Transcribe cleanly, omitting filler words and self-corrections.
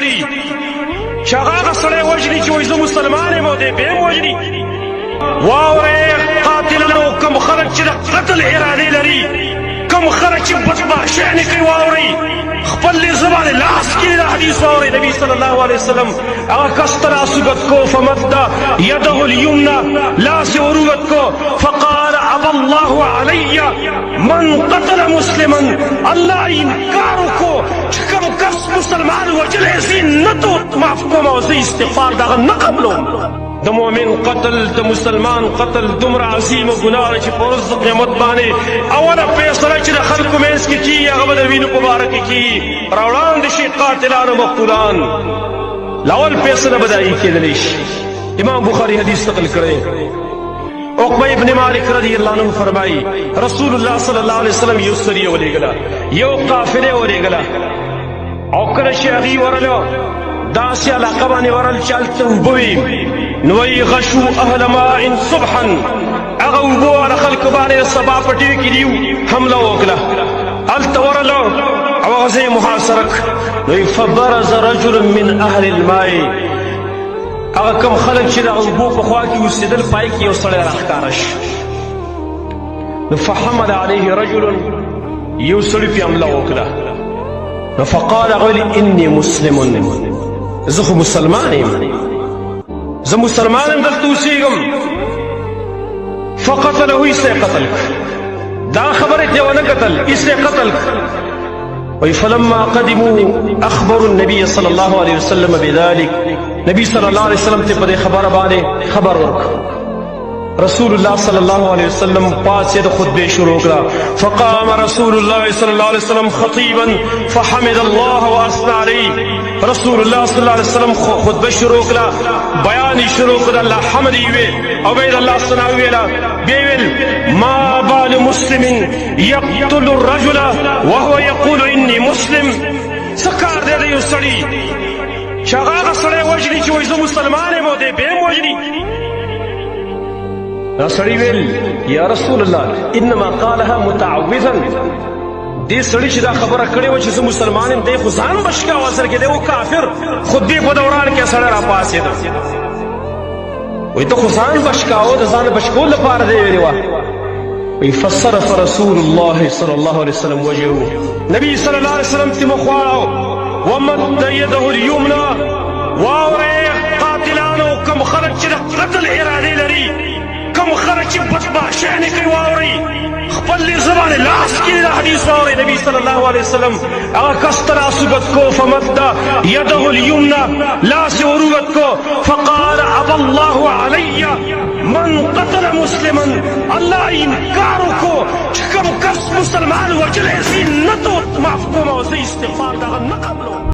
سړي چې هغه سړی وژني چې وایي زه مسلمان یم او دی بیا هم وژني. واورئ قاتلانو، کوم خلک چې د قتل ارادې لري، کوم خلک چې بدمعشانې کوي، واورئ خپل زبان لاس کې د حدیث واورئ. نبی صلی الله علیه وسلم هغه کس تناسبت کو فمد یده الیمنى، لاس عروت کو فقال ابى الله علی من قتل مسلما، الله انکار کو چې کوم کس مسلمان وجلی زه نه معاف کوم او زه استغفار دغه نه قبلوم. د مؤمن قتل، د مسلمان قتل دومره عظیمه ګناه ده چې په ورځ د قیامت باندې اوله فیصله چې د خلکو منځ کې کېږي هغه به د وینو په باره کې کېږي. راوړاندې شي قاتلان او مقتولان، لاول فیصله به د هغې کېدلی شي. امام بخاري حدیث نقل کړی، عقبه ابن مالک رضی الله عنه فرمایي رسول الله صلی الله علیه وسلم یو سریه ولېږله، یو قافله ولېږله، او کله چې هغې ورله داسې علاقه باندې ورل چې هلته اوبه وي، نو وایي غشو اهل ماء صبحا، هغه اوبو والا خلکو باندې سبا په ټي کې دیو حمله وکړه، هلته ورله او هغه ځای محاصره کړ. نو فبرز رجل من اهل الماء، هغه کوم خلک چې د اوبو په خوا کې اوسېدل پای کې یو سړی راښکاره شو. نو فحمل علیه رجل، یو سړي پې حمله وکړه. نو فقال هغه انی مسلم، زه خو مسلمان یم، زه مسلمان یم، دلته اوسېږم. فقتله، ایسته یې قتل کړ. دا خبرې ته ونه کتل، ایسته یې قتل کړ. وی فلما قدموا اخبروا النبي صلی الله علیه وسلم بذلك، نبی صلی الله علیه وسلم ته په دې خبره باندې خبر ورکړ. رسول الله صلی الله علیه وسلم پاسې د خطبه شروع کړه. فقام رسول الله صلی الله علیه وسلم خطیبا فحمد الله واثنى علیه. رسول الله صلی الله علیه وسلم خطبه شروع کړه، بیان شروع کړ، الله حمد یې ویل او بیا الله ثنا ویلا. بیا ویل ما بال مسلم یقتل الرجل وهو یقول انی مسلم، څه کار دی د یو سړي چې هغه سړی وژني چې وایي زه مسلمان یم او دی بیا هم وژني. دا سړی ویل یا رسول الله انما قالها متعوذا، دې سړي چې دا خبره کړې وه چې زه مسلمان یم، دی خو ځان بشکاوه، اصل کې دی و کافر. خطبې په دوران کې سړی راپاڅېده، وایي ته خو ځان بشکاوه، د ځان بشکولو لپاره دی ویلې وه. وایي فصرف رسول الله صلی الله علیه وسلم وجهه، نبي صلی الله علیه وسلم ته مخ واړاو. ومد یده الیمنى، واورئ قاتلانو، کوم خلک چې د قتل ارادې لري، کوم خلک چې بدمعشانې کوي، واورئ خپل زبان لاس کې د حدیث واورئ. نبی صلی الله علیه وسلم هغه کس تناسبت کو فمد یده الیمنى، لاس عروت کو فقال ابى الله علی من قتل مسلما، الله انکار کو چې کوم کس مسلمان وجلی زه نه معاف کوم او زه استغفار دغه نه قبلوم.